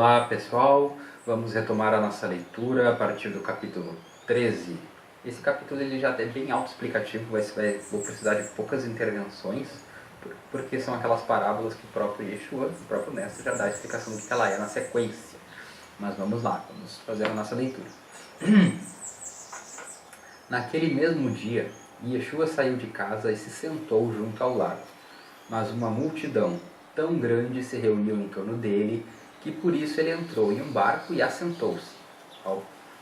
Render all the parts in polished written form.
Olá pessoal, vamos retomar a nossa leitura a partir do capítulo 13. Esse capítulo ele já é bem autoexplicativo, vou precisar de poucas intervenções, porque são aquelas parábolas que o próprio Yeshua, o próprio mestre, já dá a explicação do que ela é na sequência. Mas vamos lá, vamos fazer a nossa leitura. Naquele mesmo dia, Yeshua saiu de casa e se sentou junto ao lago. Mas uma multidão tão grande se reuniu em torno dele, que por isso ele entrou em um barco e assentou-se,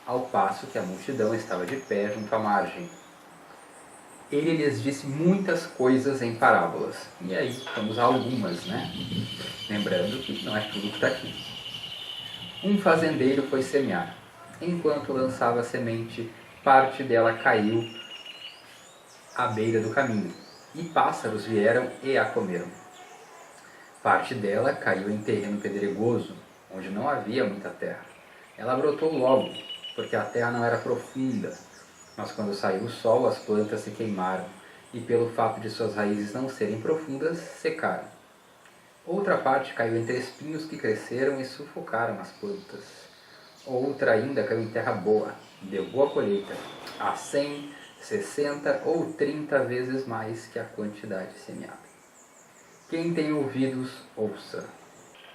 ao passo que a multidão estava de pé junto à margem. Ele lhes disse muitas coisas em parábolas. E aí, vamos a algumas, né? Lembrando que não é tudo que está aqui. Um fazendeiro foi semear. Enquanto lançava a semente, parte dela caiu à beira do caminho, e pássaros vieram e a comeram. Parte dela caiu em terreno pedregoso, onde não havia muita terra. Ela brotou logo, porque a terra não era profunda, mas quando saiu o sol, as plantas se queimaram, e pelo fato de suas raízes não serem profundas, secaram. Outra parte caiu entre espinhos que cresceram e sufocaram as plantas. Outra ainda caiu em terra boa, deu boa colheita, a 100, 60 ou 30 vezes mais que a quantidade semeada. Quem tem ouvidos, ouça.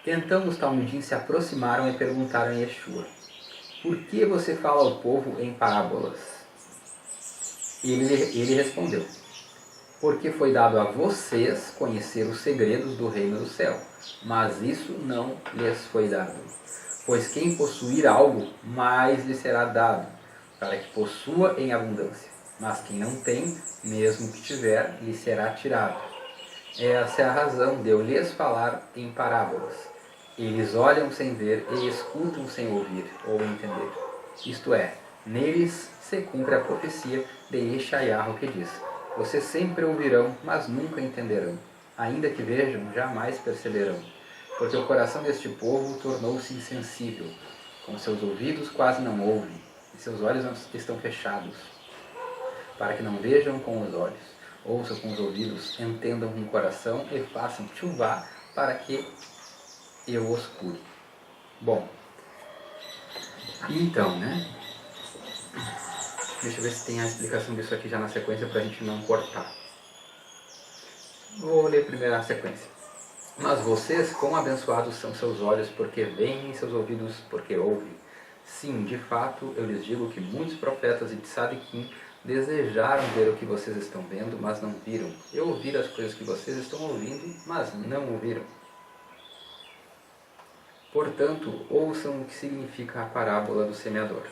Então os talmidim se aproximaram e perguntaram a Yeshua: por que você fala ao povo em parábolas? Ele respondeu: porque foi dado a vocês conhecer os segredos do reino do céu, mas isso não lhes foi dado. Pois quem possuir algo, mais lhe será dado, para que possua em abundância. Mas quem não tem, mesmo que tiver, lhe será tirado. Essa é a razão de eu lhes falar em parábolas. Eles olham sem ver e escutam sem ouvir ou entender. Isto é, neles se cumpre a profecia de Yeshayahu que diz: vocês sempre ouvirão, mas nunca entenderão. Ainda que vejam, jamais perceberão. Porque o coração deste povo tornou-se insensível. Com seus ouvidos quase não ouvem, e seus olhos estão fechados. Para que não vejam com os olhos, ouçam com os ouvidos, entendam com o coração e façam tchuvá para que eu os cure. Bom, então, né? Deixa eu ver se tem a explicação disso aqui já na sequência para a gente não cortar. Vou ler primeiro a sequência. Mas vocês, quão abençoados são seus olhos porque veem e seus ouvidos porque ouvem. Sim, de fato, eu lhes digo que muitos profetas e tzadikim desejaram ver o que vocês estão vendo, mas não viram. E ouvir as coisas que vocês estão ouvindo, mas não ouviram. Portanto, ouçam o que significa a parábola do semeador.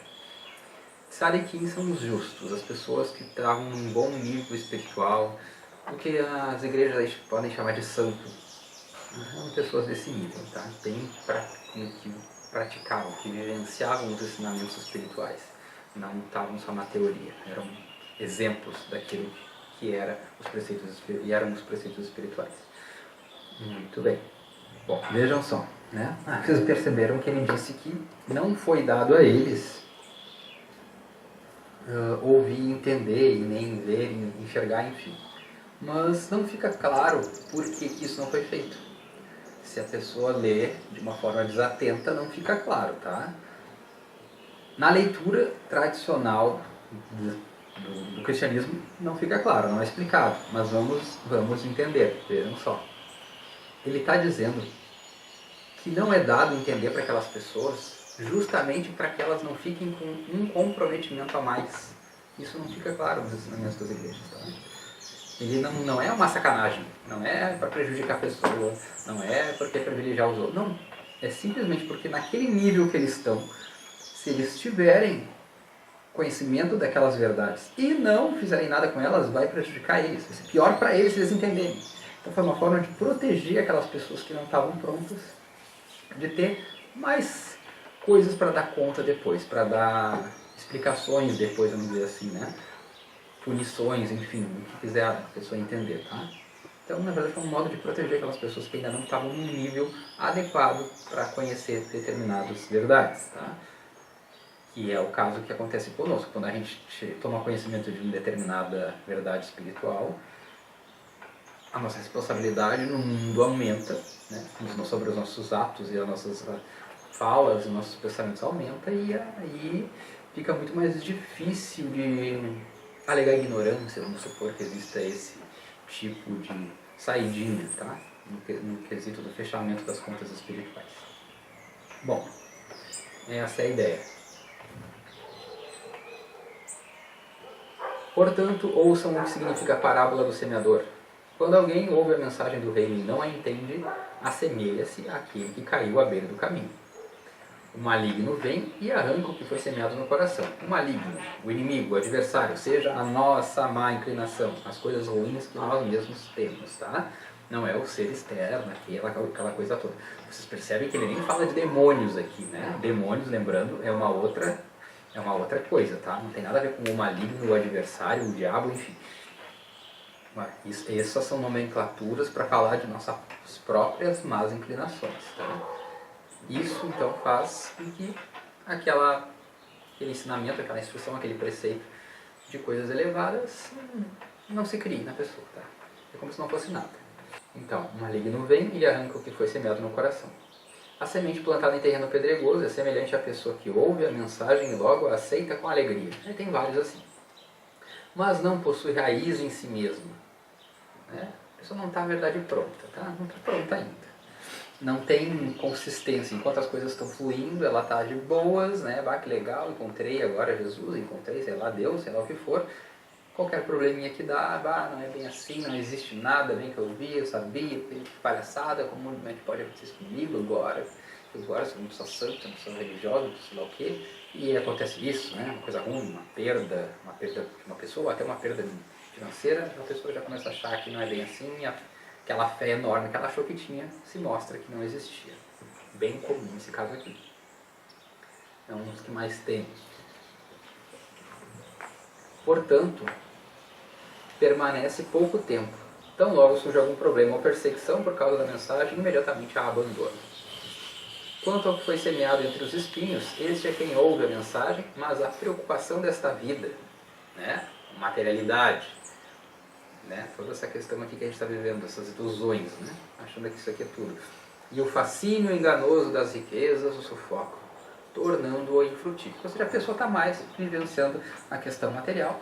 Tzadikim são os justos, as pessoas que estavam num bom nível espiritual, o que as igrejas podem chamar de santo. São pessoas desse nível, tá? Bem que praticavam, que vivenciavam os ensinamentos espirituais. Não estavam só na teoria, eram exemplos daquilo que eram os preceitos espirituais. Muito bem. Bom, vejam só, né? Vocês perceberam que ele disse que não foi dado a eles ouvir, entender, e nem ver, enxergar, enfim. Mas não fica claro por que isso não foi feito. Se a pessoa lê de uma forma desatenta, não fica claro, tá? Na leitura tradicional do cristianismo, não fica claro, não é explicado. Mas vamos entender, vejam só. Ele está dizendo que não é dado entender para aquelas pessoas justamente para que elas não fiquem com um comprometimento a mais. Isso não fica claro nos ensinamentos das igrejas, tá? Ele não é uma sacanagem, não é para prejudicar a pessoa, não é porque é privilegiar os outros. Não, é simplesmente porque naquele nível que eles estão, se eles tiverem conhecimento daquelas verdades e não fizerem nada com elas, vai prejudicar eles. Vai ser pior para eles se eles entenderem. Então foi uma forma de proteger aquelas pessoas que não estavam prontas, de ter mais coisas para dar conta depois, para dar explicações depois, vamos dizer assim, né? Punições, enfim, o que quiser a pessoa entender, tá? Então, na verdade, foi um modo de proteger aquelas pessoas que ainda não estavam num nível adequado para conhecer determinadas verdades, tá? Que é o caso que acontece conosco. Quando a gente toma conhecimento de uma determinada verdade espiritual, a nossa responsabilidade no mundo aumenta, né? Sobre os nossos atos e as nossas falas, os nossos pensamentos aumentam e aí fica muito mais difícil de alegar ignorância, vamos supor que exista esse tipo de saidinha, tá? No quesito do fechamento das contas espirituais. Bom, essa é a ideia. Portanto, ouçam o que significa a parábola do semeador. Quando alguém ouve a mensagem do reino e não a entende, assemelha-se àquele que caiu à beira do caminho. O maligno vem e arranca o que foi semeado no coração. O maligno, o inimigo, o adversário, seja a nossa má inclinação, as coisas ruins que nós mesmos temos, tá? Não é o ser externo, aquela coisa toda. Vocês percebem que ele nem fala de demônios aqui, né? Demônios, lembrando, é uma outra coisa, tá? Não tem nada a ver com o maligno, o adversário, o diabo, enfim. Essas são nomenclaturas para falar de nossas próprias más inclinações, tá? Isso, então, faz com que aquele ensinamento, aquela instrução, aquele preceito de coisas elevadas não se crie na pessoa, tá? É como se não fosse nada. Então, o maligno vem e arranca o que foi semeado no coração. A semente plantada em terreno pedregoso é semelhante à pessoa que ouve a mensagem e logo a aceita com alegria. E tem vários assim. Mas não possui raiz em si mesma. Né? A pessoa não está, na verdade, pronta, tá? Não está pronta ainda. Não tem consistência. Enquanto as coisas estão fluindo, ela está de boas, né? Bah, que legal, encontrei agora Jesus, encontrei, sei lá, Deus, sei lá o que for. Qualquer probleminha que dá, bah, não é bem assim, não existe nada bem que eu vi, eu sabia, que palhaçada, como pode acontecer isso comigo agora. Agora sou uma pessoa santa, uma pessoa religiosa, sei lá o quê. E acontece isso, né? Uma coisa ruim, uma perda de uma pessoa, até uma perda financeira, a pessoa já começa a achar que não é bem assim, aquela fé enorme que ela achou que tinha, se mostra que não existia. Bem comum esse caso aqui. É um dos que mais tem. Portanto, permanece pouco tempo. Tão logo surge algum problema ou perseguição por causa da mensagem, imediatamente a abandona. Quanto ao que foi semeado entre os espinhos, este é quem ouve a mensagem, mas a preocupação desta vida, né? Materialidade, né? Toda essa questão aqui que a gente está vivendo, essas ilusões, né? Achando que isso aqui é tudo. E o fascínio enganoso das riquezas o sufoca, tornando-o infrutífero. Ou seja, a pessoa está mais vivenciando a questão material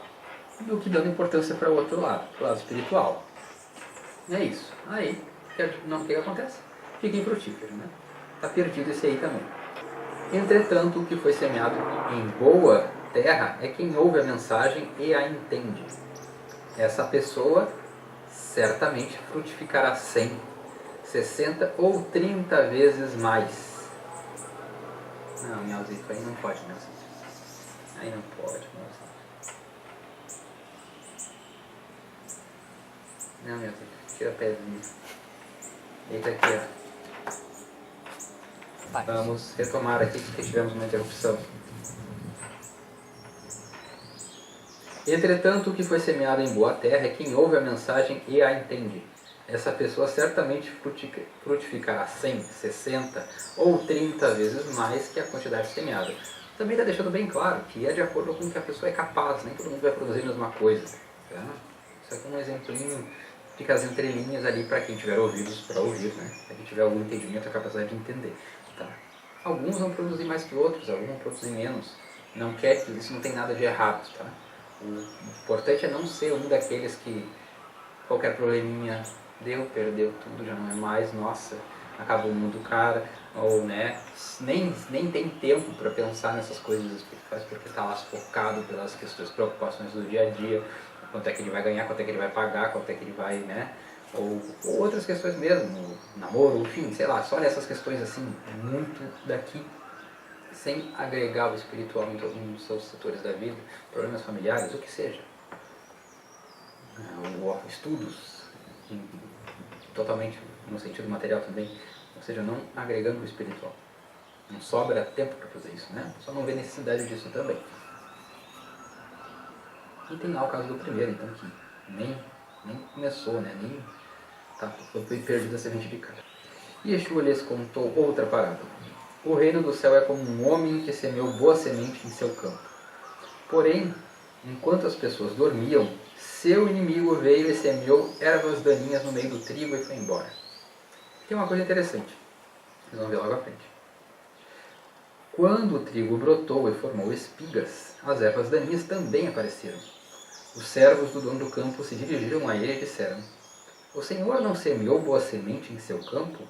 do que dando importância para o outro lado, para o lado espiritual. É isso. Aí, o que acontece? Fica infrutífero, né? Está perdido esse aí também. Entretanto, o que foi semeado em boa terra é quem ouve a mensagem e a entende. Essa pessoa certamente frutificará 100, 60 ou 30 vezes mais. Não, Melzito, aí não pode, Melzito. Aí não pode, Melzito. Não, Melzito, tira a pedrinha. Eita aqui, ó. Vamos retomar aqui que tivemos uma interrupção. Entretanto, o que foi semeado em boa terra é quem ouve a mensagem e a entende. Essa pessoa certamente frutificará 100, 60 ou 30 vezes mais que a quantidade semeada. Também está deixando bem claro que é de acordo com o que a pessoa é capaz, nem todo mundo vai produzir a mesma coisa. Tá? Isso aqui é um exemplinho, fica as entrelinhas ali para quem tiver ouvidos para ouvir, né? Para quem tiver algum entendimento, a capacidade de entender. Tá? Alguns vão produzir mais que outros, alguns vão produzir menos. Não quer que isso não tem nada de errado. Tá? O importante é não ser um daqueles que qualquer probleminha perdeu tudo, já não é mais, nossa, acabou o mundo cara, ou né, nem tem tempo para pensar nessas coisas espirituais porque está lá focado pelas questões, preocupações do dia a dia, quanto é que ele vai ganhar, quanto é que ele vai pagar, quanto é que ele vai, né, ou outras questões mesmo, namoro, enfim, sei lá, só nessas questões assim, muito daqui, sem agregar o espiritual em todos os seus setores da vida, problemas familiares, o que seja. Ou estudos, totalmente no sentido material também, ou seja, não agregando o espiritual. Não sobra tempo para fazer isso, né? Só não vê necessidade disso também. E tem lá o caso do primeiro, então, que nem começou, né? Nem foi perdido a semente de cara. E Yeshua lhes contou outra parábola. O reino do céu é como um homem que semeou boa semente em seu campo. Porém, enquanto as pessoas dormiam, seu inimigo veio e semeou ervas daninhas no meio do trigo e foi embora. Tem uma coisa interessante, vocês vão ver logo à frente. Quando o trigo brotou e formou espigas, as ervas daninhas também apareceram. Os servos do dono do campo se dirigiram a ele e disseram: O Senhor não semeou boa semente em seu campo?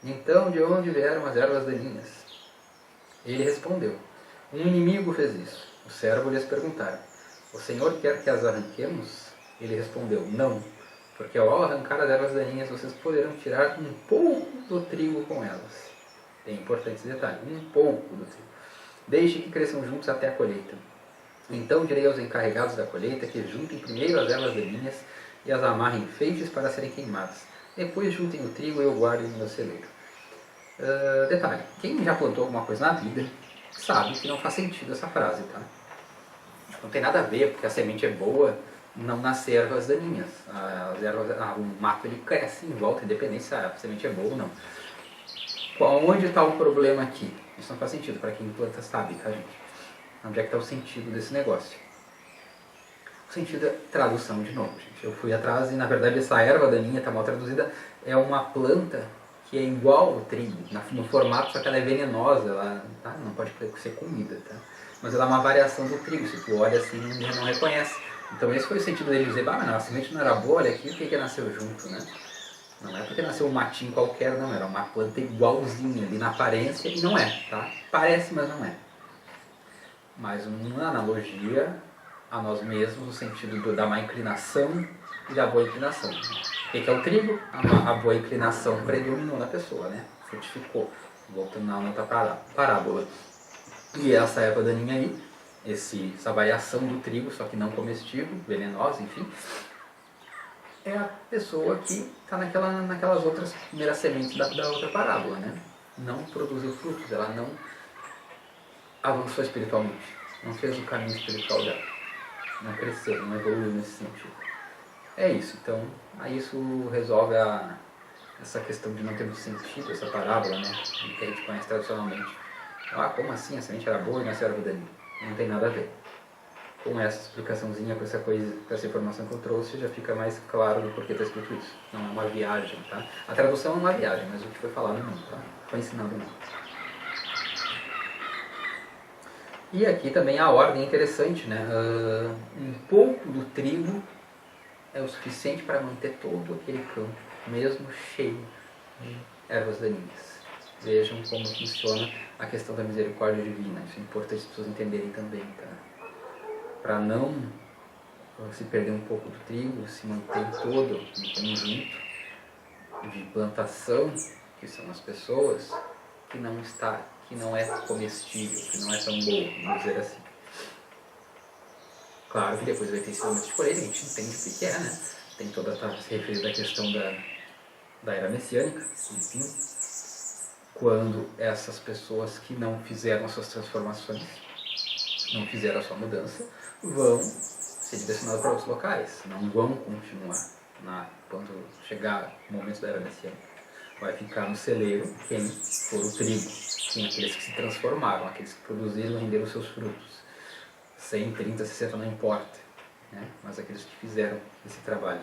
Então de onde vieram as ervas daninhas? Ele respondeu: Um inimigo fez isso. O servo lhes perguntaram: O Senhor quer que as arranquemos? Ele respondeu: Não, porque ao arrancar as ervas daninhas vocês poderão tirar um pouco do trigo com elas. É importante esse detalhe: um pouco do trigo. Deixe que cresçam juntos até a colheita. Então direi aos encarregados da colheita que juntem primeiro as ervas daninhas e as amarrem em feixes para serem queimadas. Depois juntem o trigo e o guardem no meu celeiro. Detalhe: quem já plantou alguma coisa na vida sabe que não faz sentido essa frase, tá? Não tem nada a ver, porque a semente é boa, não nascer ervas daninhas. O mato ele cresce em volta, independente se a semente é boa ou não. Onde está o problema aqui? Isso não faz sentido, para quem planta sabe, tá, gente? Onde é que está o sentido desse negócio? O sentido é tradução de novo, gente. Eu fui atrás e, na verdade, essa erva daninha, está mal traduzida, é uma planta que é igual ao trigo, no formato, só que ela é venenosa, ela tá? Não pode ser comida, tá? Mas ela é uma variação do trigo, se tu olha assim, não reconhece. Então esse foi o sentido dele dizer: mas a semente não era boa, olha aqui, o que nasceu junto, né? Não é porque nasceu um matinho qualquer, não, era uma planta igualzinha ali na aparência e não é, tá? Parece, mas não é. Mais uma analogia a nós mesmos no sentido da má inclinação e da boa inclinação. O que é o trigo? A boa inclinação predominou na pessoa, né? Frutificou. Voltando na outra parábola. E essa erva daninha aí, essa variação do trigo, só que não comestível, venenosa, enfim, é a pessoa que está naquelas outras primeiras sementes da outra parábola, né? Não produziu frutos, ela não avançou espiritualmente, não fez o caminho espiritual dela, não cresceu, não evoluiu nesse sentido. É isso, então, aí isso resolve essa questão de não ter muito sentido, essa parábola, né? Que a gente conhece tradicionalmente. Como assim? A semente era boa e nasceu a erva daninha? Não tem nada a ver. Com essa explicaçãozinha, com essa informação que eu trouxe, já fica mais claro do porquê está escrito isso. Não é uma viagem, tá? A tradução é uma viagem, mas o que foi falado não, tá? Foi ensinado não. E aqui também a ordem é interessante, né? Um pouco do trigo é o suficiente para manter todo aquele campo, mesmo cheio de ervas daninhas. Vejam como funciona a questão da misericórdia divina. Isso é importante as pessoas entenderem também, tá? Para não se perder um pouco do trigo, se manter todo no conjunto de plantação, que são as pessoas, que não é comestível, que não é tão boa, vamos dizer assim. Claro que depois vai ter esse momento de colheita, a gente entende o que é, né? Tem toda se referindo à questão da era messiânica, enfim, quando essas pessoas que não fizeram as suas transformações, não fizeram a sua mudança, vão ser direcionados para outros locais, não vão continuar quando chegar o momento da era messiânica. Vai ficar no celeiro quem for o trigo, quem aqueles que se transformaram, aqueles que produziram e renderam seus frutos. 100, 30, 60, não importa, né? Mas aqueles que fizeram esse trabalho.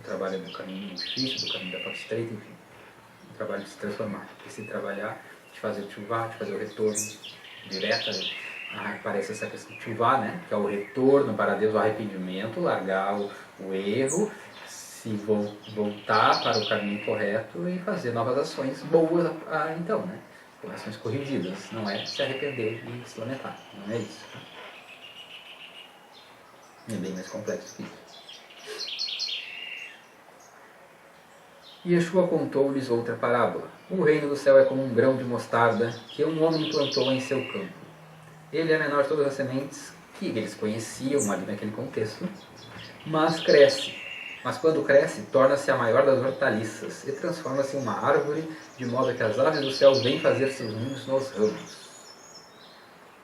O trabalho do caminho difícil, do caminho da porta estreita, enfim. O trabalho de se transformar, de se trabalhar, de fazer o tchuvá, de fazer o retorno direto. Aparece essa questão de tchuvá, né? Que é o retorno para Deus, o arrependimento, largar o erro, se voltar para o caminho correto e fazer novas ações boas então, né? Ações corrigidas, não é se arrepender e se lamentar, não é isso. É bem mais complexo que isso. E Yeshua contou-lhes outra parábola. O reino do céu é como um grão de mostarda que um homem plantou em seu campo. Ele é menor de todas as sementes que eles conheciam ali naquele contexto, mas cresce. Mas quando cresce, torna-se a maior das hortaliças e transforma-se em uma árvore, de modo que as aves do céu vêm fazer seus ninhos nos ramos.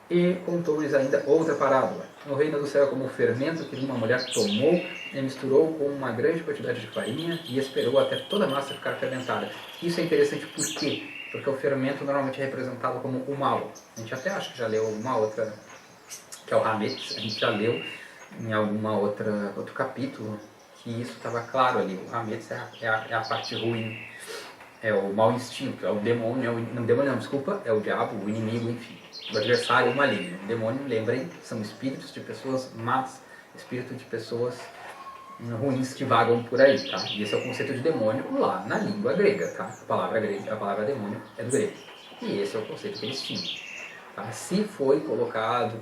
E contou-lhes ainda outra parábola. O reino do céu é como o fermento que uma mulher tomou e misturou com uma grande quantidade de farinha e esperou até toda a massa ficar fermentada. Isso é interessante por quê? Porque o fermento normalmente é representado como o mal. A gente até acha que já leu uma outra, que é o Hametz, a gente já leu em outro capítulo, que isso estava claro ali. O Hametz é a parte ruim. é o mau instinto, é o demônio, não, demônio não, desculpa, é o diabo, o inimigo, enfim. O adversário, o maligno. O demônio, lembrem, são espíritos de pessoas más, espíritos de pessoas ruins que vagam por aí, tá? E esse é o conceito de demônio lá na língua grega, tá? A palavra demônio é do grego. E esse é o conceito que eles tinham. Tá? Se foi colocado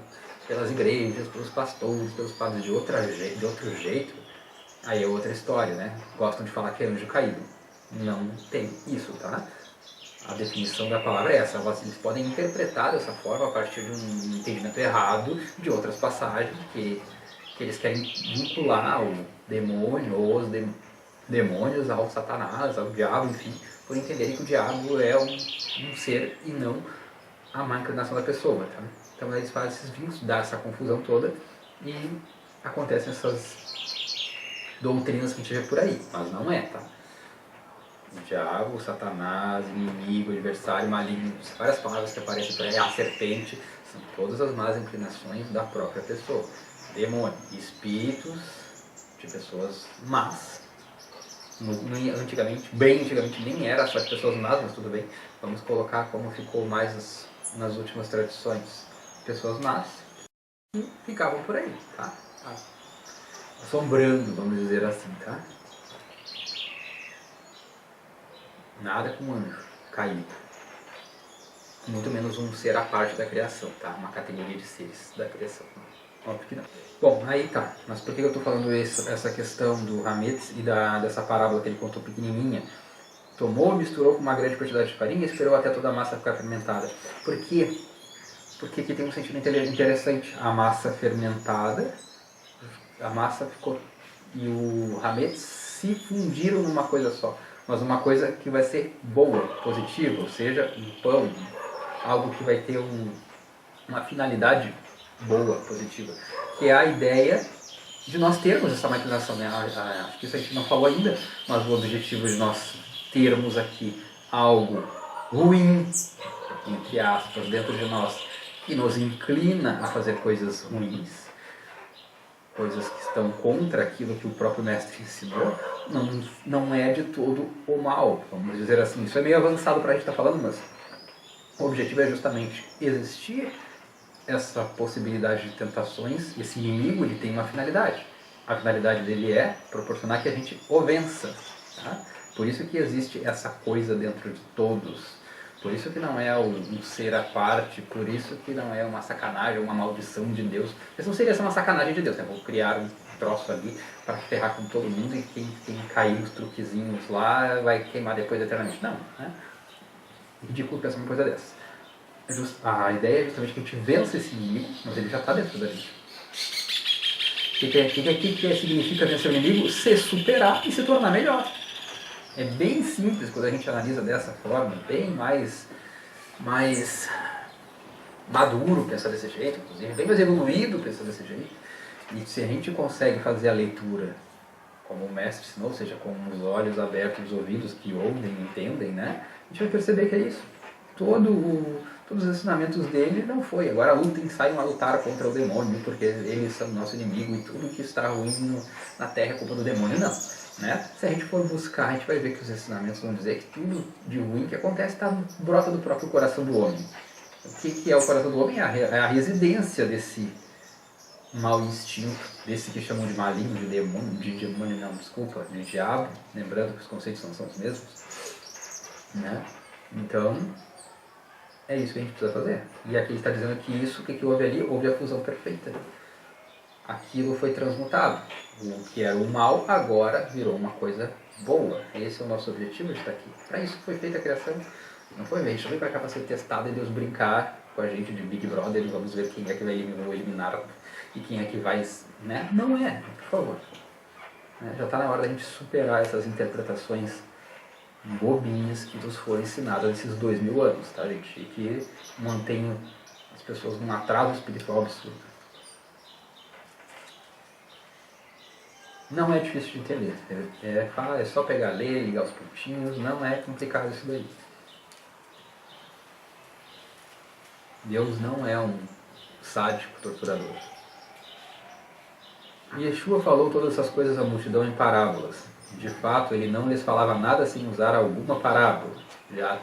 pelas igrejas, pelos pastores, pelos padres de outro jeito, aí é outra história, né? Gostam de falar que é anjo caído. Não tem isso, tá? A definição da palavra é essa. Eles podem interpretar dessa forma a partir de um entendimento errado de outras passagens que eles querem vincular o demônio ou os demônios ao Satanás, ao diabo, enfim, por entenderem que o diabo é um ser e não a má inclinação da pessoa, tá? Então eles fazem esses vínculos, dá essa confusão toda e acontecem essas doutrinas que a gente vê por aí, mas não é, tá? O diabo, o Satanás, inimigo, adversário, maligno, várias palavras que aparecem por aí, a serpente, são todas as más inclinações da própria pessoa. Demônio, espíritos de pessoas más. Antigamente, bem antigamente, nem era só de pessoas más, mas tudo bem. Vamos colocar como ficou mais nas últimas tradições. Pessoas más que ficavam por aí, tá? Assombrando, vamos dizer assim, tá? Nada com anjo caído. Muito menos um ser à parte da criação, tá? Uma categoria de seres da criação. Óbvio que não. Bom, aí tá. Mas por que eu estou falando essa questão do Hametz e dessa parábola que ele contou pequenininha? Tomou, misturou com uma grande quantidade de farinha e esperou até toda a massa ficar fermentada. Por quê? Porque aqui tem um sentido interessante. A massa fermentada, a massa ficou e o Hametz se fundiram numa coisa só. Mas uma coisa que vai ser boa, positiva, ou seja, um pão, algo que vai ter uma finalidade boa, positiva, que é a ideia de nós termos essa maquinação, né? Acho que isso a gente não falou ainda, mas o objetivo de nós termos aqui algo ruim, entre aspas, dentro de nós, que nos inclina a fazer coisas ruins, coisas que estão contra aquilo que o próprio mestre ensinou, não é de todo o mal, vamos dizer assim. Isso é meio avançado para a gente estar falando, mas o objetivo é justamente existir essa possibilidade de tentações. Esse inimigo, ele tem uma finalidade. A finalidade dele é proporcionar que a gente o vença. Tá? Por isso que existe essa coisa dentro de todos. Por isso que não é um ser à parte. Por isso que não é uma sacanagem, uma maldição de Deus. Isso não seria essa uma sacanagem de Deus, né? Vou criar um troço ali para ferrar com todo mundo e quem cair os truquezinhos lá vai queimar depois eternamente. Não, né? Ridículo pensar uma coisa dessa. A ideia é justamente que a gente vença esse inimigo, mas ele já está dentro da gente. O que significa vencer o inimigo? Se superar e se tornar melhor. É bem simples quando a gente analisa dessa forma, bem mais maduro pensar desse jeito, inclusive, bem mais evoluído pensar desse jeito. E se a gente consegue fazer a leitura como o mestre ensinou, ou seja, com os olhos abertos, os ouvidos que ouvem e entendem, né? A gente vai perceber que é isso. Todos os ensinamentos dele não foi. Agora lutem, saiam a lutar contra o demônio, porque eles são nosso inimigo e tudo que está ruim na Terra é culpa do demônio. Não. Né? Se a gente for buscar, a gente vai ver que os ensinamentos vão dizer que tudo de ruim que acontece brota do próprio coração do homem. O que é o coração do homem? É a residência desse mau instinto, desse que chamam de maligno, de demônio não, desculpa, de diabo, lembrando que os conceitos não são os mesmos. Né? Então, é isso que a gente precisa fazer. E aqui ele está dizendo que isso, o que houve ali? Houve a fusão perfeita. Aquilo foi transmutado. O que era o mal agora virou uma coisa boa. Esse é o nosso objetivo de estar aqui. Para isso foi feita a criação. Não foi, a gente não veio para cá para ser testado e Deus brincar com a gente de Big Brother e vamos ver quem é que vai eliminar e quem é que vai... Né? Não é, por favor. Já está na hora da gente superar essas interpretações bobinhas que nos foram ensinadas nesses 2000 anos, tá, gente? E que mantêm as pessoas num atraso espiritual absurdo. Não é difícil de entender. É só pegar, ler, ligar os pontinhos, não é complicado isso daí. Deus não é um sádico torturador. Yeshua falou todas essas coisas à multidão em parábolas. De fato, ele não lhes falava nada sem usar alguma parábola. Já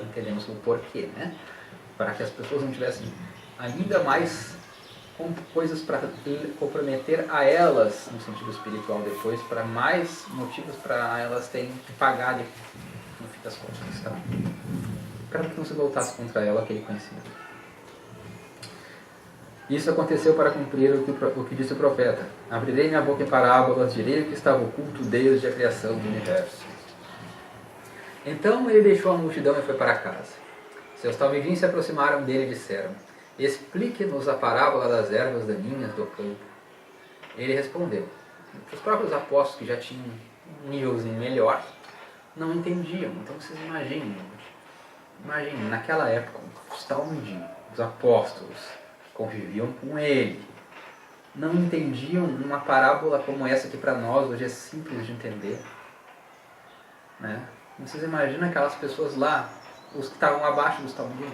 entendemos o porquê, né? Para que as pessoas não tivessem ainda mais coisas para comprometer a elas no sentido espiritual depois, para mais motivos para elas terem que pagar no fim das contas, tá? Para que não se voltasse contra ela aquele conhecimento. Isso aconteceu para cumprir o que disse o profeta. Abrirei minha boca em parábolas, direi o que estava oculto desde a criação do universo. Então ele deixou a multidão e foi para casa. Seus talmidim se aproximaram dele e disseram: explique-nos a parábola das ervas daninhas do campo. Ele respondeu. Os próprios apóstolos, que já tinham um nívelzinho melhor, não entendiam. Então vocês imaginem, naquela época, os talmidim, os apóstolos, conviviam com ele, não entendiam uma parábola como essa que para nós hoje é simples de entender, né? Vocês imaginam aquelas pessoas lá, os que estavam abaixo dos talmidim,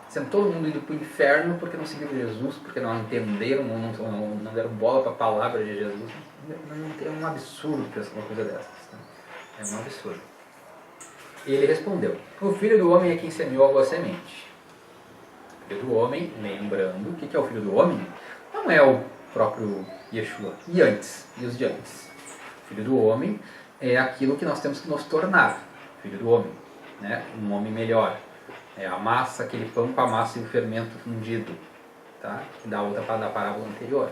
sendo todo mundo indo para o inferno porque não seguiram Jesus, porque não entenderam, não deram bola para a palavra de Jesus. É um absurdo pensar uma coisa dessas, tá? É um absurdo. Ele respondeu: o Filho do Homem é quem semeou a boa semente. Filho do homem, lembrando, o que é o Filho do Homem? Não é o próprio Yeshua, e os de antes. O Filho do Homem é aquilo que nós temos que nos tornar, Filho do Homem, né? Um homem melhor. É a massa, aquele pão com a massa e o fermento fundido, tá? Que dá outra da parábola anterior.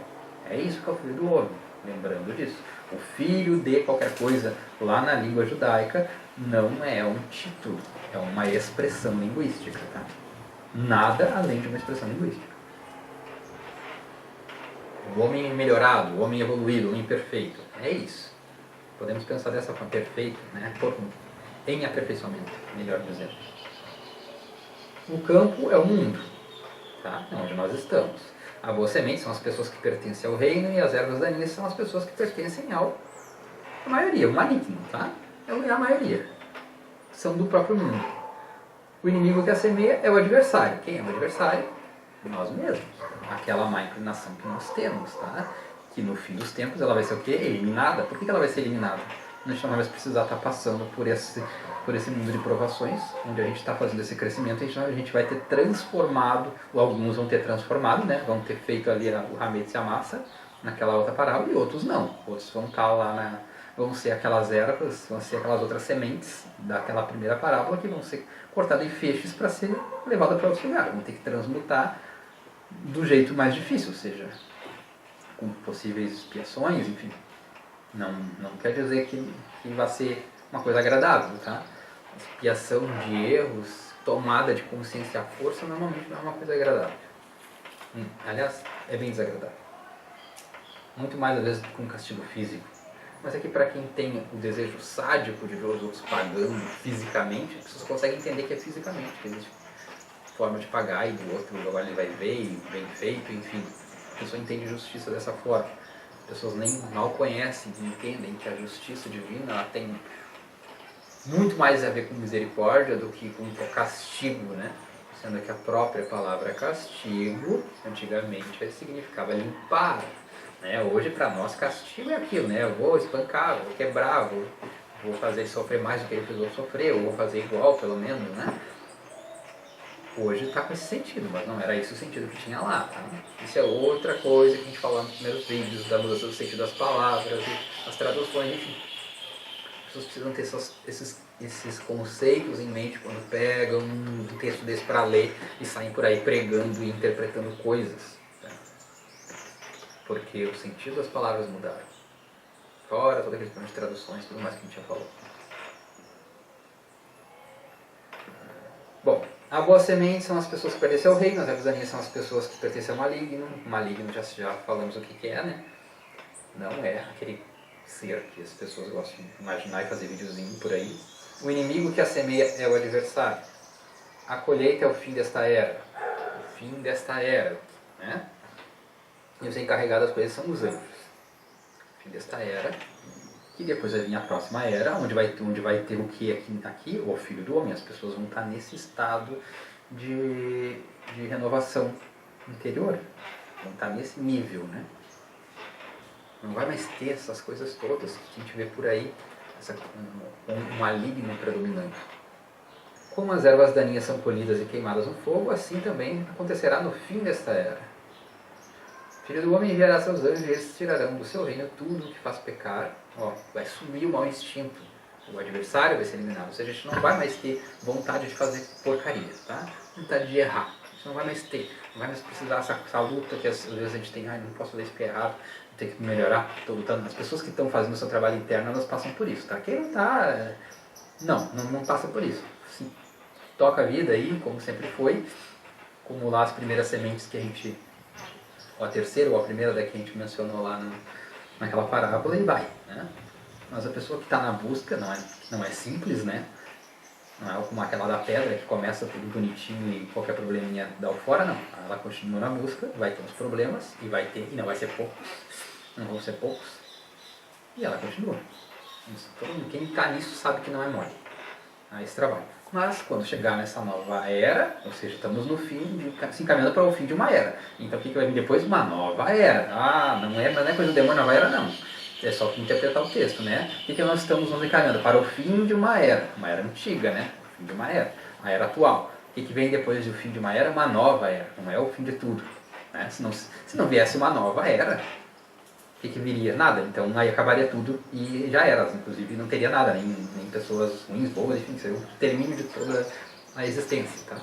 É isso que é o Filho do Homem, lembrando disso. O filho de qualquer coisa, lá na língua judaica, não é um título, é uma expressão linguística, tá? Nada além de uma expressão linguística. O homem melhorado, o homem evoluído, o homem perfeito. É isso. Podemos pensar dessa forma, perfeito, né? Em aperfeiçoamento, melhor dizendo. O campo é o mundo, tá? É onde nós estamos. A boa semente são as pessoas que pertencem ao reino e as ervas daninhas são as pessoas que pertencem a maioria, o maligno, tá? É a maioria. São do próprio mundo. O inimigo que a semeia é o adversário. Quem é o adversário? Nós mesmos. Aquela má inclinação que nós temos, tá? Que no fim dos tempos ela vai ser o quê? Eliminada. Por que ela vai ser eliminada? A gente não vai precisar estar passando por esse mundo de provações, onde a gente está fazendo esse crescimento, a gente vai ter transformado, ou alguns vão ter transformado, né? Vão ter feito ali o hametz e a massa, naquela outra parábola, e outros não. Outros vão estar lá vão ser aquelas ervas, vão ser aquelas outras sementes daquela primeira parábola que vão ser cortadas em feixes para ser levadas para outro lugar. Vão ter que transmutar do jeito mais difícil, ou seja, com possíveis expiações, enfim. Não quer dizer que vai ser uma coisa agradável, tá? Expiação de erros, tomada de consciência à força, normalmente não é uma coisa agradável. Aliás, é bem desagradável. Muito mais, às vezes, com castigo físico. Mas é que para quem tem o desejo sádico de ver os outros pagando fisicamente, as pessoas conseguem entender que é fisicamente, que existe forma de pagar e do outro agora ele vai ver e bem feito, enfim. A pessoa entende justiça dessa forma. As pessoas nem mal conhecem e entendem que a justiça divina ela tem muito mais a ver com misericórdia do que com castigo, né? Sendo que a própria palavra castigo, antigamente, significava limpar. Né? Hoje, para nós, castigo é aquilo, né? Eu vou espancar, vou quebrar, vou fazer sofrer mais do que ele precisou sofrer, ou vou fazer igual, pelo menos, né? Hoje está com esse sentido, mas não era esse o sentido que tinha lá, tá? Isso é outra coisa que a gente falou nos primeiros vídeos, da mudança do sentido das palavras, as traduções, enfim. As pessoas precisam ter esses conceitos em mente quando pegam um texto desse para ler e saem por aí pregando e interpretando coisas. Tá? Porque o sentido das palavras mudaram. Fora toda a questão de traduções e tudo mais que a gente já falou. Bom, a boa semente são as pessoas que pertencem ao reino, as ervas daninhas são as pessoas que pertencem ao maligno. O maligno já falamos o que é, né? Não é aquele ser que as pessoas gostam de imaginar e fazer videozinho por aí. O inimigo que a semeia é o adversário. A colheita é o fim desta era. O fim desta era, né? E os encarregados das coisas são os anjos. O fim desta era. E depois vai vir a próxima era, onde vai ter o que aqui? O Filho do Homem. As pessoas vão estar nesse estado de renovação interior. Vão estar nesse nível, né? Não vai mais ter essas coisas todas que a gente vê por aí, um maligno predominante. Como as ervas daninhas são colhidas e queimadas no fogo, assim também acontecerá no fim desta era. Filho do homem enviará seus anjos e eles tirarão do seu reino tudo o que faz pecar. Vai sumir o mau instinto. O adversário vai ser eliminado. Ou seja, a gente não vai mais ter vontade de fazer porcaria, tá? Vontade de errar. A gente não vai mais ter. Não vai mais precisar essa luta que às vezes a gente tem. Não posso fazer isso porque é errado. Tem que melhorar. Estou lutando. As pessoas que estão fazendo o seu trabalho interno, elas passam por isso, tá? Quem não está... Não passa por isso. Sim. Toca a vida aí, como sempre foi. Como lá as primeiras sementes que a gente... Ou a terceira ou a primeira que a gente mencionou lá naquela parábola, e vai, né? Mas a pessoa que está na busca não é simples, né? Não é como aquela da pedra que começa tudo bonitinho e qualquer probleminha dá o fora, não. Ela continua na busca, vai ter uns problemas e não vai ser poucos, não vão ser poucos, e ela continua. Quem está nisso sabe que não é mole esse trabalho. Mas quando chegar nessa nova era, ou seja, estamos no fim, se encaminhando para o fim de uma era. Então o que vai vir depois? Uma nova era. Não é coisa do demônio, nova era não. É só que interpretar o texto, né? O que nós estamos nos encaminhando? Para o fim de uma era antiga, né? O fim de uma era, a era atual. O que vem depois do fim de uma era? Uma nova era, não é o fim de tudo. Né? Se não viesse uma nova era, o que viria? Nada. Então aí acabaria tudo e já era. Inclusive não teria nada, nem pessoas ruins, boas, enfim, seria o termínio de toda a existência. Tá?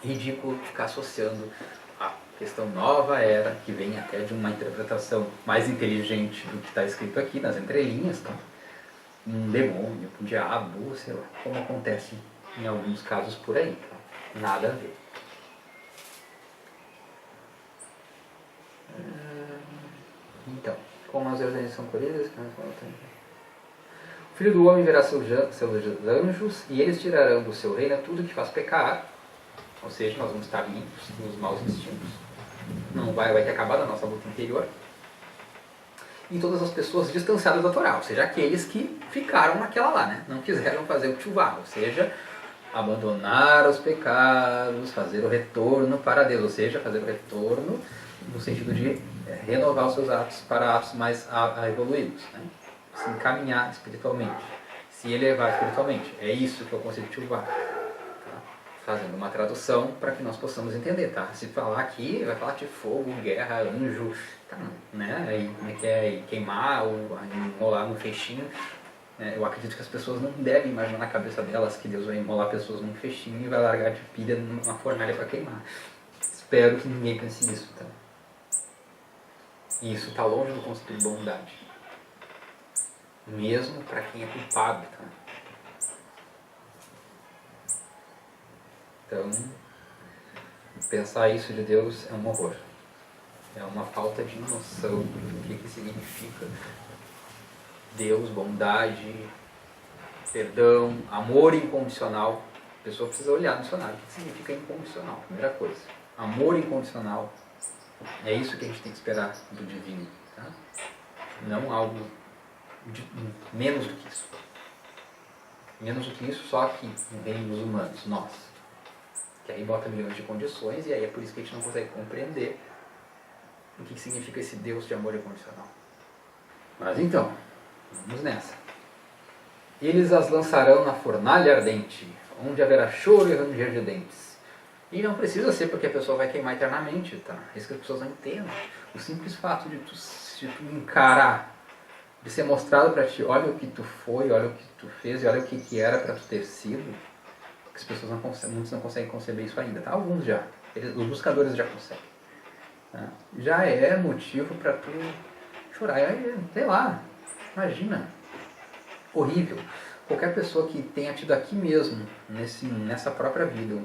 Ridículo ficar associando a questão nova era, que vem até de uma interpretação mais inteligente do que está escrito aqui, nas entrelinhas, tá? Um demônio, um diabo, sei lá, como acontece em alguns casos por aí. Tá? Nada a ver. Então, como as ordens são colhidas, o Filho do Homem verá seus anjos e eles tirarão do seu reino tudo que faz pecar, ou seja, nós vamos estar limpos dos maus instintos, não vai ter acabado a nossa luta interior, e todas as pessoas distanciadas da Torá, ou seja, aqueles que ficaram naquela lá, né? Não quiseram fazer o tchuvá, ou seja, abandonar os pecados, fazer o retorno para Deus, ou seja, fazer o retorno no sentido de renovar os seus atos para atos mais evoluídos, né? Se encaminhar espiritualmente, se elevar espiritualmente. É isso que é o conceito de Tchuvá. Tá? Fazendo uma tradução para que nós possamos entender. Tá? Se falar aqui, vai falar de fogo, guerra, anjo, tá, né? Aí, como é que é? E queimar ou enrolar no feixinho. Eu acredito que as pessoas não devem imaginar na cabeça delas que Deus vai enrolar pessoas num feixinho e vai largar de pilha numa fornalha para queimar. Espero que ninguém pense nisso. Tá? E isso está longe do conceito de bondade. Mesmo para quem é culpado. Tá? Então, pensar isso de Deus é um horror. É uma falta de noção do que significa Deus, bondade, perdão, amor incondicional. A pessoa precisa olhar no dicionário o que significa incondicional. Primeira coisa. Amor incondicional. É isso que a gente tem que esperar do divino. Tá? Não algo menos do que isso. Menos do que isso, só que em reinos humanos, nós. Que aí bota milhões de condições e aí é por isso que a gente não consegue compreender o que significa esse Deus de amor incondicional. Mas então, vamos nessa. Eles as lançarão na fornalha ardente, onde haverá choro e ranger de dentes. E não precisa ser porque a pessoa vai queimar eternamente, tá? É isso que as pessoas não entendem. O simples fato de tu encarar, de ser mostrado para ti, olha o que tu foi, olha o que tu fez e olha o que era para tu ter sido, que as pessoas muitos não conseguem conceber isso ainda, tá? Alguns já, os buscadores já conseguem. Tá? Já é motivo para tu chorar, sei lá, imagina, horrível. Qualquer pessoa que tenha tido aqui mesmo, nessa própria vida,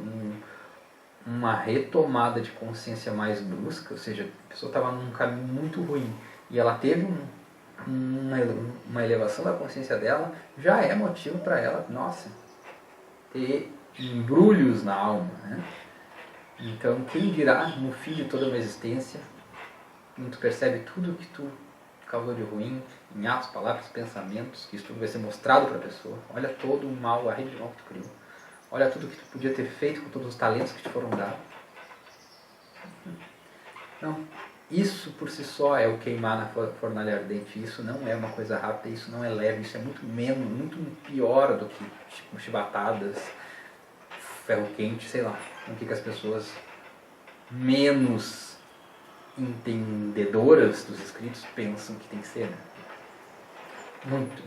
uma retomada de consciência mais brusca, ou seja, a pessoa estava num caminho muito ruim e ela teve uma elevação da consciência dela, já é motivo para ela, nossa, ter embrulhos na alma, né? Então, quem dirá no fim de toda uma existência, quando tu percebe tudo que tu causou de ruim, em atos, palavras, pensamentos, que isso tudo vai ser mostrado para a pessoa, olha todo o mal, a rede de mal que tu criou, olha tudo que tu podia ter feito com todos os talentos que te foram dados. Não, Isso por si só é o queimar na fornalha ardente. Isso não é uma coisa rápida, isso não é leve, isso é muito menos, muito pior do que tipo, chibatadas, ferro quente, sei lá. O que as pessoas menos entendedoras dos escritos pensam que tem que ser, né? Muito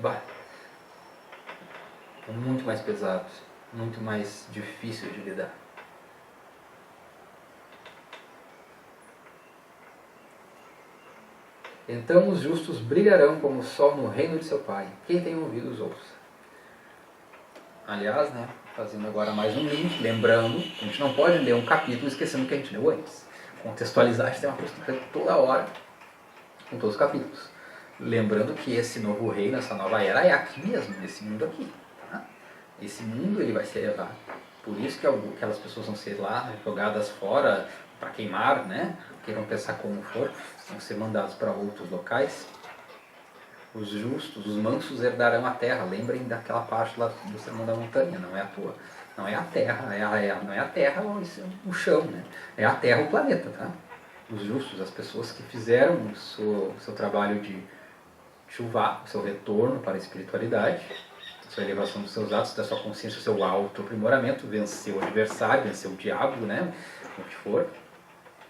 mais pesados, muito mais difícil de lidar. Então os justos brilharão como o sol no reino de seu Pai. Quem tem ouvidos, ouça. Aliás, né, fazendo agora mais um link, lembrando, a gente não pode ler um capítulo esquecendo o que a gente leu antes. Contextualizar, a gente tem uma postura toda hora, com todos os capítulos. Lembrando que esse novo reino, essa nova era, é aqui mesmo, nesse mundo aqui. Tá? Esse mundo ele vai ser elevado. Por isso que aquelas pessoas vão ser lá, jogadas fora, para queimar, né? Queiram pensar como for, vão ser mandados para outros locais. Os justos, os mansos herdarão a terra. Lembrem daquela parte lá do Sermão da Montanha, não é à toa. Não é a terra, não é a terra o chão, né? É a terra o planeta, tá? Os justos, as pessoas que fizeram o seu trabalho de chuvar, o seu retorno para a espiritualidade, a sua elevação dos seus atos, da sua consciência, o seu auto-aprimoramento, vencer o adversário, vencer o diabo, né? O que for,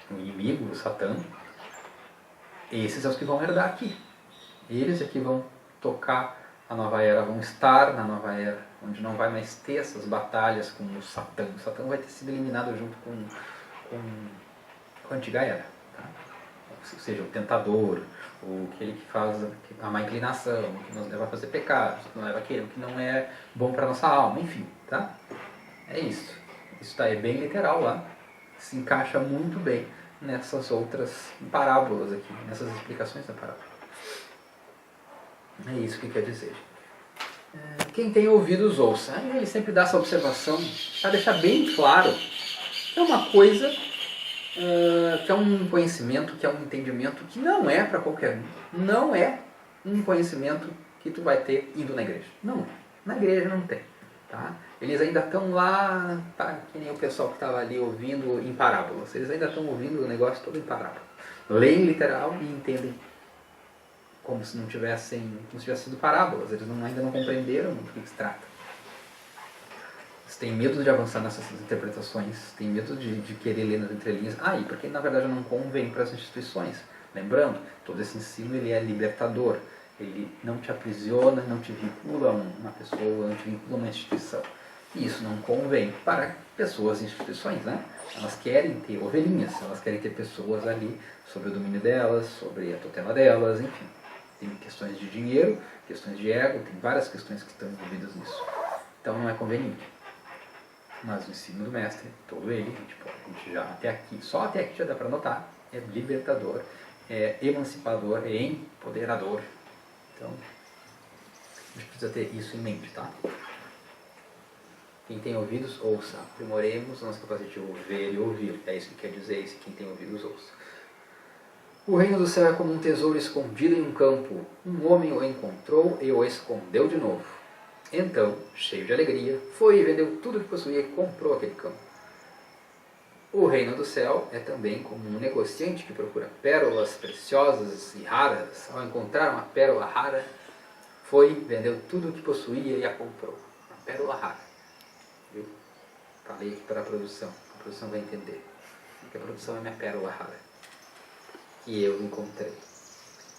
o inimigo, o Satã. Esses são os que vão herdar aqui. Eles é que vão tocar a nova era, vão estar na nova era, onde não vai mais ter essas batalhas com o Satã. O Satã vai ter sido eliminado junto com a antiga era. Tá? Ou seja, o tentador, aquele que faz a má inclinação, que nos leva a fazer pecados, que nos leva a aquele que não é bom para a nossa alma, enfim. Tá? É isso. Isso está bem literal lá. Se encaixa muito bem nessas outras parábolas aqui, nessas explicações da parábola. É isso que quer dizer. Quem tem ouvidos, ouça. Ele sempre dá essa observação para deixar bem claro que é uma coisa, que é um conhecimento, que é um entendimento que não é para qualquer um. Não é um conhecimento que tu vai ter indo na igreja. Não é. Na igreja não tem. Tá? Eles ainda estão lá, tá? Que nem o pessoal que estava ali ouvindo em parábolas. Eles ainda estão ouvindo o negócio todo em parábola. Leem literal e entendem como se não tivessem sido parábolas. Eles ainda não compreenderam do que se trata. Eles têm medo de avançar nessas interpretações, têm medo de querer ler nas entrelinhas. E porque na verdade não convém para as instituições. Lembrando, todo esse ensino ele é libertador. Ele não te aprisiona, não te vincula a uma pessoa, não te vincula a uma instituição. E isso não convém para pessoas e instituições, né? Elas querem ter ovelhinhas, elas querem ter pessoas ali sobre o domínio delas, sobre a tutela delas, enfim. Tem questões de dinheiro, questões de ego, tem várias questões que estão envolvidas nisso. Então não é conveniente. Mas o ensino do mestre, todo ele, a gente já até aqui, só até aqui já dá para notar, é libertador, é emancipador, é empoderador. Então, a gente precisa ter isso em mente, tá? Quem tem ouvidos, ouça. Aprimoremos a nossa capacidade de ver e ouvir. É isso que quer dizer esse quem tem ouvidos, ouça. O reino do céu é como um tesouro escondido em um campo. Um homem o encontrou e o escondeu de novo. Então, cheio de alegria, foi e vendeu tudo que possuía e comprou aquele campo. O reino do céu é também como um negociante que procura pérolas preciosas e raras. Ao encontrar uma pérola rara, foi, vendeu tudo o que possuía e a comprou. Uma pérola rara. Viu? Falei aqui para a produção vai entender. Porque a produção é minha pérola rara. Que eu encontrei.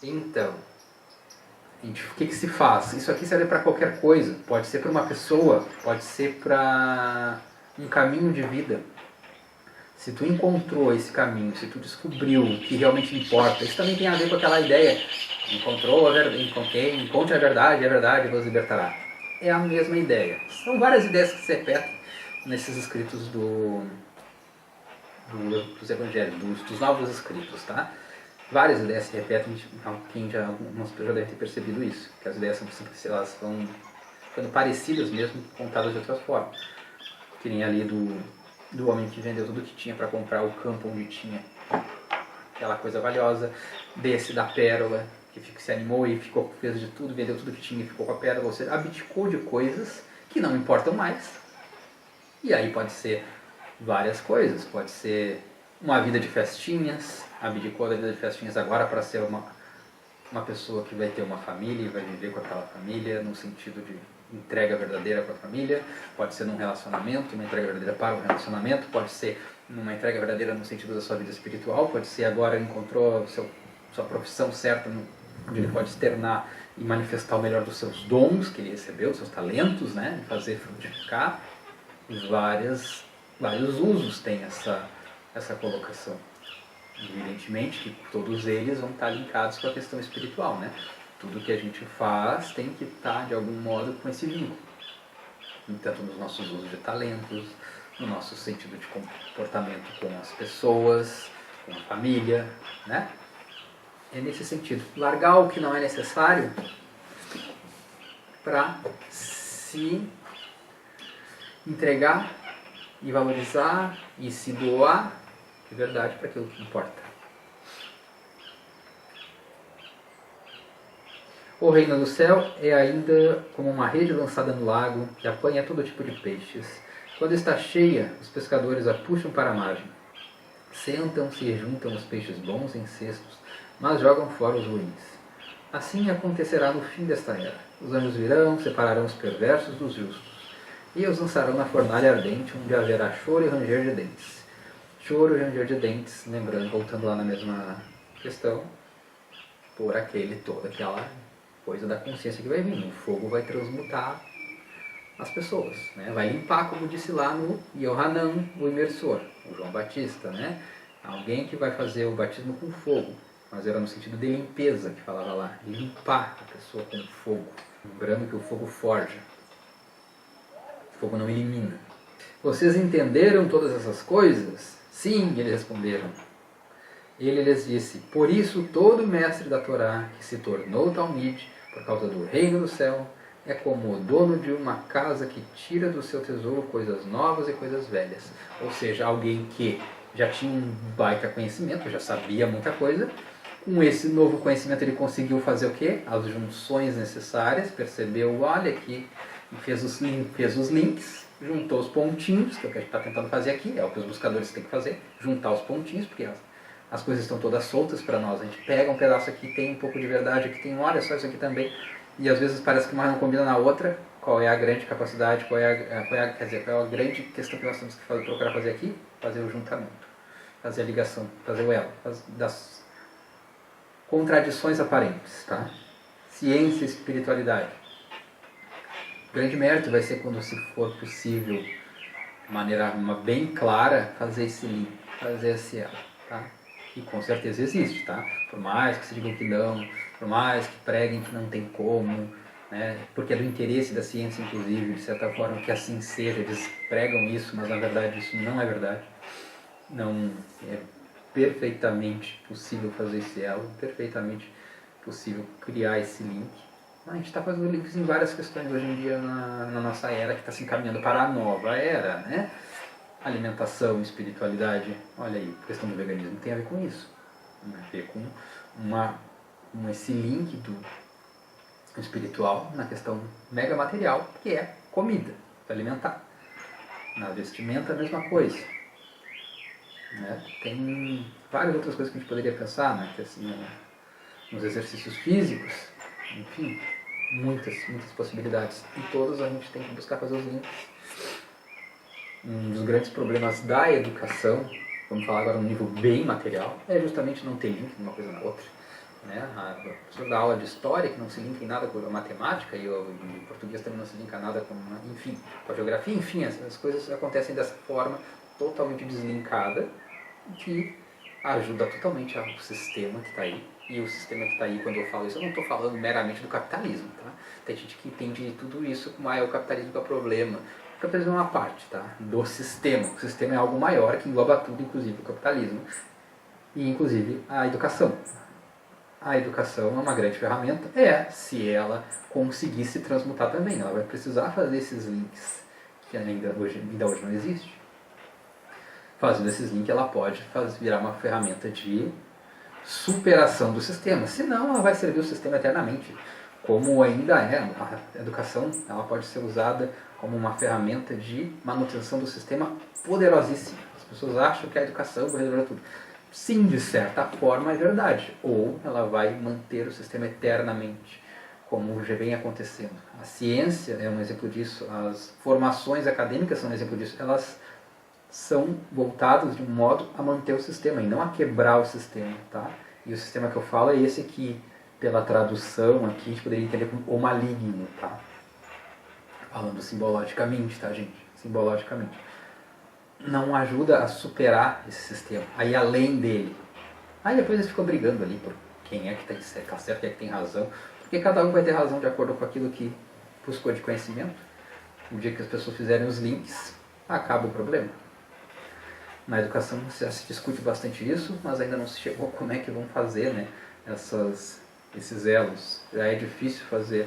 Então, gente, o que se faz? Isso aqui serve para qualquer coisa. Pode ser para uma pessoa, pode ser para um caminho de vida. Se tu encontrou esse caminho, se tu descobriu o que realmente importa, isso também tem a ver com aquela ideia, encontre a verdade vos libertará. É a mesma ideia. São várias ideias que se repetem nesses escritos dos evangelhos, dos novos escritos, tá? Várias ideias se repetem, algumas pessoas já devem ter percebido isso, que as ideias elas vão ficando parecidas mesmo, contadas de outras formas. Que nem ali do homem que vendeu tudo que tinha para comprar o campo onde tinha aquela coisa valiosa, desse da pérola, que se animou e fez de tudo, vendeu tudo que tinha e ficou com a pérola, ou seja, abdicou de coisas que não importam mais. E aí pode ser várias coisas, pode ser uma vida de festinhas, abdicou da vida de festinhas agora para ser uma pessoa que vai ter uma família e vai viver com aquela família no sentido de entrega verdadeira para a família, pode ser num relacionamento, uma entrega verdadeira para o relacionamento, pode ser numa entrega verdadeira no sentido da sua vida espiritual, pode ser agora encontrou sua profissão certa, onde ele pode externar e manifestar o melhor dos seus dons que ele recebeu, dos seus talentos, né, e fazer frutificar. Vários usos tem essa colocação. Evidentemente que todos eles vão estar linkados com a questão espiritual, né? Tudo que a gente faz tem que estar, de algum modo, com esse vínculo. Tanto nos nossos usos de talentos, no nosso sentido de comportamento com as pessoas, com a família, né? É nesse sentido. Largar o que não é necessário para se entregar e valorizar e se doar de verdade para aquilo que importa. O reino do céu é ainda como uma rede lançada no lago que apanha todo tipo de peixes. Quando está cheia, os pescadores a puxam para a margem. Sentam-se e juntam os peixes bons em cestos, mas jogam fora os ruins. Assim acontecerá no fim desta era. Os anjos virão, separarão os perversos dos justos, e os lançarão na fornalha ardente, onde haverá choro e ranger de dentes. Choro e ranger de dentes, lembrando, voltando lá na mesma questão, por toda aquela coisa da consciência que vai vir. O fogo vai transmutar as pessoas, né? Vai limpar, como disse lá no Yohanan, o imersor, o João Batista, né? Alguém que vai fazer o batismo com fogo, mas era no sentido de limpeza que falava lá, limpar a pessoa com fogo, lembrando que o fogo forja, o fogo não elimina. Vocês entenderam todas essas coisas? Sim, eles responderam. Ele lhes disse: por isso todo mestre da Torá que se tornou Talmid por causa do reino do céu é como o dono de uma casa que tira do seu tesouro coisas novas e coisas velhas. Ou seja, alguém que já tinha um baita conhecimento, já sabia muita coisa. Com esse novo conhecimento ele conseguiu fazer o quê? As junções necessárias, percebeu, olha aqui, fez os links, juntou os pontinhos, que é o que a gente está tentando fazer aqui, é o que os buscadores têm que fazer, juntar os pontinhos, porque as coisas estão todas soltas para nós. A gente pega um pedaço aqui, tem um pouco de verdade, aqui tem, olha só isso aqui também, e às vezes parece que uma não combina na outra. Qual é a grande capacidade, qual é a grande questão que nós temos que procurar fazer aqui? Fazer o juntamento, fazer a ligação, fazer o elo, das contradições aparentes, tá? Ciência e espiritualidade. O grande mérito vai ser quando, se for possível, de maneira bem clara, fazer esse link, fazer esse elo, tá? E com certeza existe, tá? Por mais que se digam que não, por mais que preguem que não tem como, né? Porque é do interesse da ciência, inclusive, de certa forma, que assim seja. Eles pregam isso, mas na verdade isso não é verdade. Não é perfeitamente possível fazer esse elo, perfeitamente possível criar esse link. A gente está fazendo links em várias questões hoje em dia na nossa era, que está se encaminhando para a nova era, né? Alimentação, espiritualidade, olha aí, a questão do veganismo tem a ver com isso, tem a ver com esse link do espiritual na questão mega material, que é comida, para alimentar. Na vestimenta a mesma coisa, né? Tem várias outras coisas que a gente poderia pensar, né? Que, assim, nos exercícios físicos, enfim, muitas possibilidades, e todos a gente tem que buscar fazer os links. Um dos grandes problemas da educação, vamos falar agora no nível bem material, é justamente não ter link de uma coisa na outra, né? A pessoa da aula de história, que não se linka em nada com a matemática, e o português também não se linka em nada com, enfim, com a geografia, enfim, essas coisas acontecem dessa forma totalmente deslinkada, que ajuda totalmente ao sistema que está aí. E o sistema que está aí, quando eu falo isso, eu não estou falando meramente do capitalismo, tá? Tem gente que entende tudo isso como o capitalismo que é o problema. O capitalismo é uma parte, tá? Do sistema. O sistema é algo maior que engloba tudo, inclusive o capitalismo e inclusive a educação. A educação é uma grande ferramenta, se ela conseguir se transmutar também. Ela vai precisar fazer esses links que ainda hoje não existe. Fazendo esses links, ela pode virar uma ferramenta de superação do sistema. Senão, ela vai servir o sistema eternamente. Como ainda é, a educação ela pode ser usada como uma ferramenta de manutenção do sistema poderosíssima. As pessoas acham que a educação vai resolver tudo. sim, de certa forma é verdade. Ou ela vai manter o sistema eternamente, como já vem acontecendo. A ciência é um exemplo disso, as formações acadêmicas são um exemplo disso. Elas são voltadas de um modo a manter o sistema e não a quebrar o sistema, tá? E o sistema que eu falo é esse que, pela tradução aqui, a gente poderia entender como o maligno, tá? Falando simbologicamente, tá, gente? Simbologicamente. Não ajuda a superar esse sistema, aí além dele. Aí depois eles ficam brigando ali por quem é que tá certo, quem é que tem razão, porque cada um vai ter razão de acordo com aquilo que buscou de conhecimento. O dia que as pessoas fizerem os links, acaba o problema. Na educação já se discute bastante isso, mas ainda não se chegou a como é que vão fazer, né, esses elos. Já é difícil fazer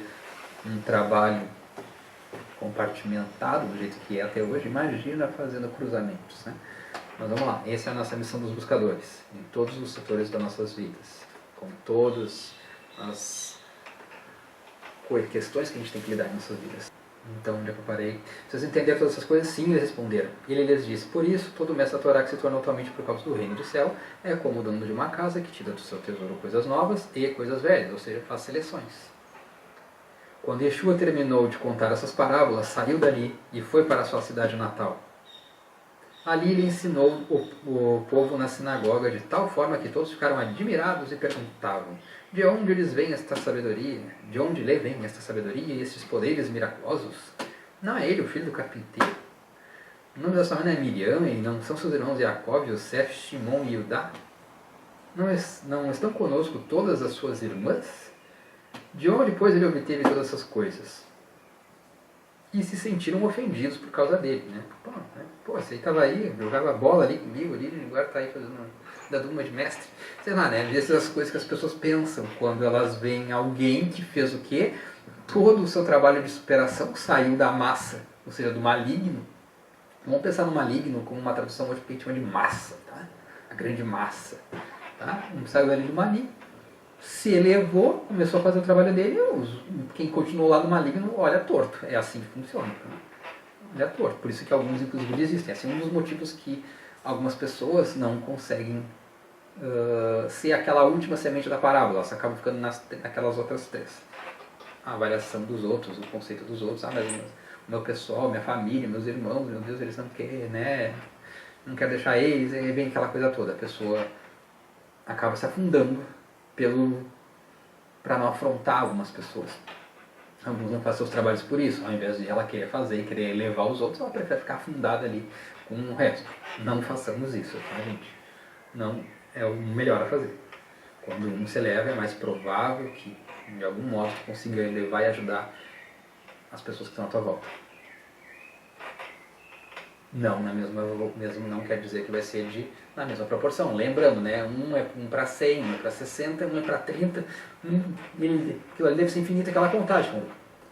um trabalho compartimentado do jeito que é até hoje, imagina fazendo cruzamentos, né? Mas vamos lá, essa é a nossa missão dos buscadores, em todos os setores das nossas vidas, com todas as questões que a gente tem que lidar em nossas vidas. Então, onde é que eu parei? Vocês entenderam todas essas coisas? Sim, eles responderam. E ele lhes disse, por isso, todo mestre da Torá que se tornou atualmente por causa do reino do céu é como o dono de uma casa que tira do seu tesouro coisas novas e coisas velhas, ou seja, faz seleções. Quando Yeshua terminou de contar essas parábolas, saiu dali e foi para a sua cidade natal. Ali ele ensinou o povo na sinagoga de tal forma que todos ficaram admirados e perguntavam: de onde lhes vem esta sabedoria? De onde lhe vem esta sabedoria e estes poderes miraculosos? Não é ele o filho do carpinteiro? O nome da sua mãe não é Miriam e não são seus irmãos Jacob, Yosef, Shimon e Judá? Não estão conosco todas as suas irmãs? De onde, pois, ele obteve todas essas coisas? E se sentiram ofendidos por causa dele, né? Pô, você estava aí, jogava bola ali comigo, agora está aí fazendo da duma de mestre. Sei lá, né? Essas coisas que as pessoas pensam quando elas veem alguém que fez o quê? Todo o seu trabalho de superação saiu da massa, ou seja, do maligno. Vamos pensar no maligno como uma tradução hoje que a gente chama de massa, tá? A grande massa, tá? Saiu ali do maligno, se elevou, começou a fazer o trabalho dele, quem continuou lá no maligno olha torto. É assim que funciona. Tá? Olha torto. Por isso que alguns, inclusive, desistem. Esse é um dos motivos que algumas pessoas não conseguem ser aquela última semente da parábola. Elas acabam ficando naquelas outras três. A avaliação dos outros, o conceito dos outros. Mas o meu pessoal, minha família, meus irmãos, meu Deus, eles não querem, né? Não quero deixar eles, e vem aquela coisa toda. A pessoa acaba se afundando para não afrontar algumas pessoas. Alguns não fazem seus trabalhos por isso, ao invés de ela querer fazer e querer levar os outros, ela prefere ficar afundada ali com o resto. Não façamos isso, tá, gente? Não é o melhor a fazer. Quando um se eleva, é mais provável que, de algum modo, consiga elevar e ajudar as pessoas que estão à tua volta. Não, mesmo não quer dizer que vai ser na mesma proporção. Lembrando, né? Um é para 100, um é para 60, um é para 30. Aquilo ali deve ser infinito, aquela contagem.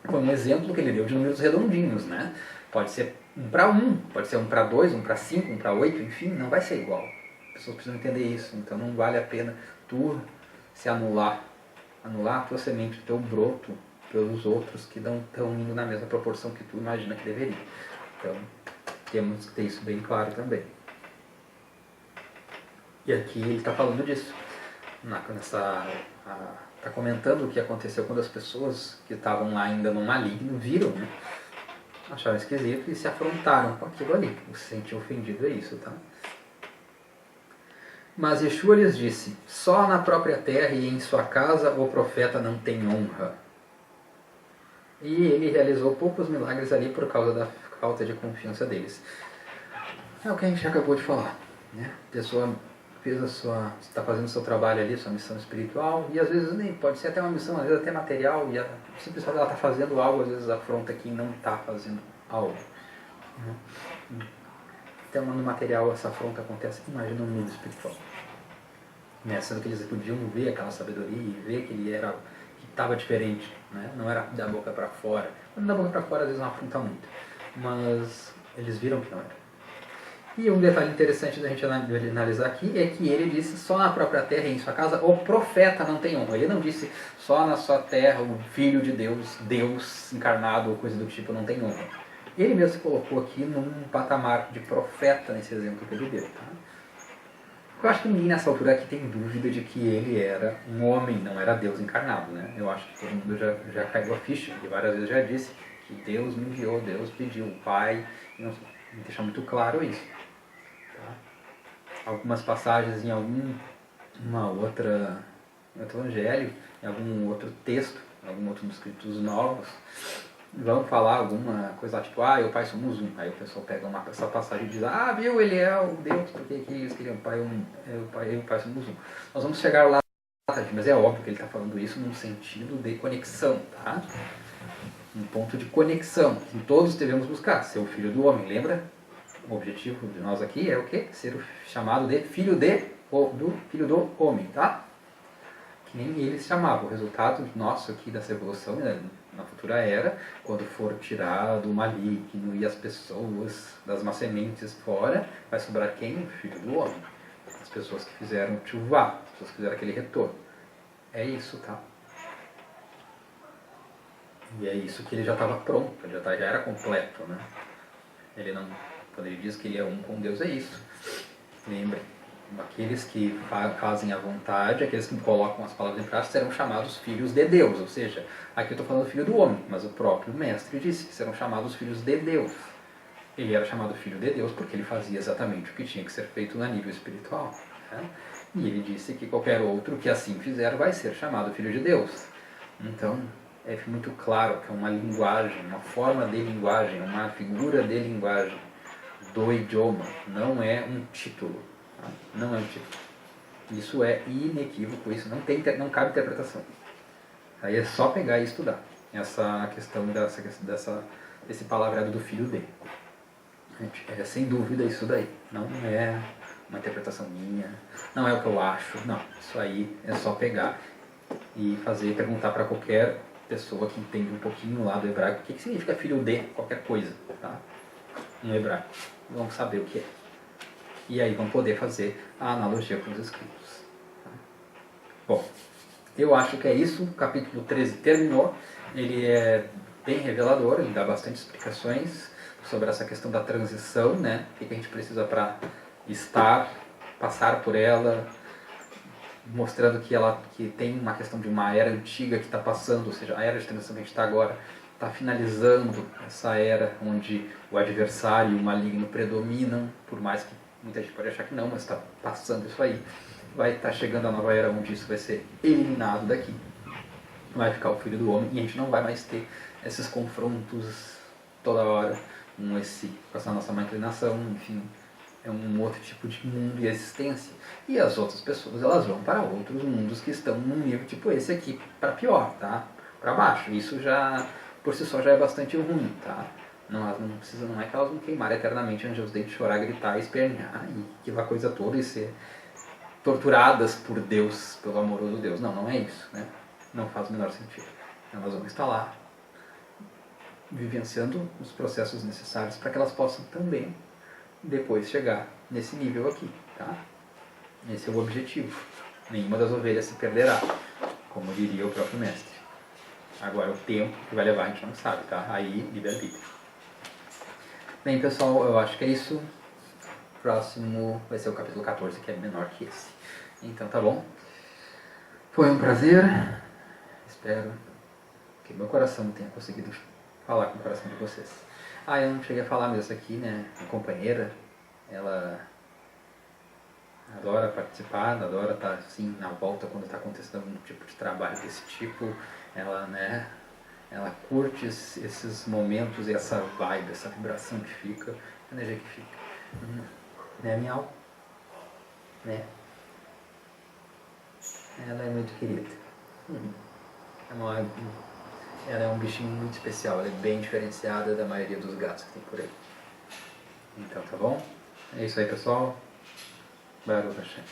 Foi um exemplo que ele deu de números redondinhos, né? Pode ser 1 para 1, pode ser 1 para 2, 1 para 5, 1 para 8, enfim, não vai ser igual. As pessoas precisam entender isso. Então não vale a pena tu se anular a tua semente, o teu broto pelos outros que não estão indo na mesma proporção que tu imagina que deveria. Então, temos que ter isso bem claro também. E aqui ele está falando disso. Está comentando o que aconteceu quando as pessoas que estavam lá ainda no maligno viram, né? Acharam esquisito e se afrontaram com aquilo ali. Se sentiu ofendido, é isso, tá? Mas Yeshua lhes disse: só na própria terra e em sua casa o profeta não tem honra. E ele realizou poucos milagres ali por causa da falta de confiança deles. É o que a gente acabou de falar, né? A pessoa está fazendo o seu trabalho ali, sua missão espiritual, e às vezes nem pode ser até uma missão, às vezes até material, e simplesmente ela está fazendo algo, às vezes afronta quem não está fazendo algo. Então no material essa afronta acontece, imagina no mundo espiritual. Né? Sendo que eles podiam ver aquela sabedoria e ver que ele estava diferente, né? Não era da boca para fora. Quando da boca para fora às vezes não afronta muito, mas eles viram que não era. E um detalhe interessante da gente analisar aqui é que ele disse só na própria terra e em sua casa o profeta não tem honra. Ele não disse só na sua terra o filho de Deus, Deus encarnado ou coisa do tipo não tem honra. Ele mesmo se colocou aqui num patamar de profeta nesse exemplo que ele deu. Tá? Eu acho que ninguém nessa altura aqui tem dúvida de que ele era um homem, não era Deus encarnado, né? Eu acho que todo mundo já caiu a ficha, e várias vezes já disse que Deus me enviou, Deus pediu, o Pai, não, deixar muito claro isso. Tá? Algumas passagens em alguma outra evangelho, em algum outro texto, em algum outro dos escritos novos, vão falar alguma coisa tipo, e o Pai somos um. Aí o pessoal pega essa passagem e diz, viu, ele é o Deus, porque que eles queriam o Pai, o Pai somos um. Nós vamos chegar lá, mas é óbvio que ele está falando isso num sentido de conexão, tá? Um ponto de conexão, que todos devemos buscar, ser o Filho do Homem, lembra? O objetivo de nós aqui é o quê? Ser o chamado de Filho do Homem, tá? Que nem ele se chamava. O resultado nosso aqui dessa evolução, né, na futura era, quando for tirado o maligno e as pessoas das más sementes fora, vai sobrar quem? O Filho do Homem. As pessoas que fizeram tchuvá, as pessoas que fizeram aquele retorno. É isso, tá? E é isso que ele já estava pronto, já era completo, né? Ele não, quando ele diz que ele é um com Deus, é isso. Lembre, aqueles que fazem a vontade, aqueles que colocam as palavras em prática, serão chamados filhos de Deus. Ou seja, aqui eu estou falando filho do homem, mas o próprio mestre disse que serão chamados filhos de Deus. Ele era chamado filho de Deus porque ele fazia exatamente o que tinha que ser feito no nível espiritual. Né? E ele disse que qualquer outro que assim fizer vai ser chamado filho de Deus. Então, é muito claro que é uma linguagem, uma forma de linguagem, uma figura de linguagem do idioma, não é um título. Tá? Não é um título. Isso é inequívoco, isso não cabe interpretação. Aí é só pegar e estudar essa questão desse palavreado do filho dele. É sem dúvida isso daí. Não é uma interpretação minha, não é o que eu acho, não. Isso aí é só pegar e perguntar para qualquer pessoa que entende um pouquinho lá do hebraico o que significa filho de qualquer coisa, tá? No hebraico. Vamos saber o que é. E aí vão poder fazer a analogia com os escritos. Tá? Bom, eu acho que é isso. O capítulo 13 terminou. Ele é bem revelador, ele dá bastante explicações sobre essa questão da transição, né? O que a gente precisa para passar por ela, mostrando que tem uma questão de uma era antiga que está passando, ou seja, a era de transição que a gente está agora está finalizando essa era onde o adversário e o maligno predominam, por mais que muita gente pode achar que não, mas está passando isso aí. Vai estar chegando a nova era onde isso vai ser eliminado daqui. Vai ficar o Filho do Homem e a gente não vai mais ter esses confrontos toda hora com essa nossa má inclinação, enfim. É um outro tipo de mundo e existência. E as outras pessoas, elas vão para outros mundos que estão num nível tipo esse aqui, para pior, tá? Para baixo. Isso já, por si só, já é bastante ruim, tá? Não é que elas vão queimar eternamente antes os dentes, chorar, gritar, espernear e aquela coisa toda e ser torturadas por Deus, pelo amoroso Deus. Não é isso, né? Não faz o menor sentido. Elas vão estar lá vivenciando os processos necessários para que elas possam também depois chegar nesse nível aqui, tá? Esse é o objetivo. Nenhuma das ovelhas se perderá, como diria o próprio mestre. Agora, o tempo que vai levar a gente não sabe, tá? Aí, livre-arbítrio. Bem, pessoal, eu acho que é isso. Próximo vai ser o capítulo 14, que é menor que esse. Então, tá bom? Foi um prazer. Espero que meu coração tenha conseguido falar com o coração de vocês. Eu não cheguei a falar mesmo aqui, né? Minha companheira, ela adora participar, adora estar assim na volta quando está acontecendo algum tipo de trabalho desse tipo. Ela, né? Ela curte esses momentos e essa vibe, essa vibração que fica, a energia que fica. Né, Miau? Né? Ela é muito querida. Ela é um bichinho muito especial, ela é bem diferenciada da maioria dos gatos que tem por aí. Então, tá bom? É isso aí, pessoal. Baruch Hashem.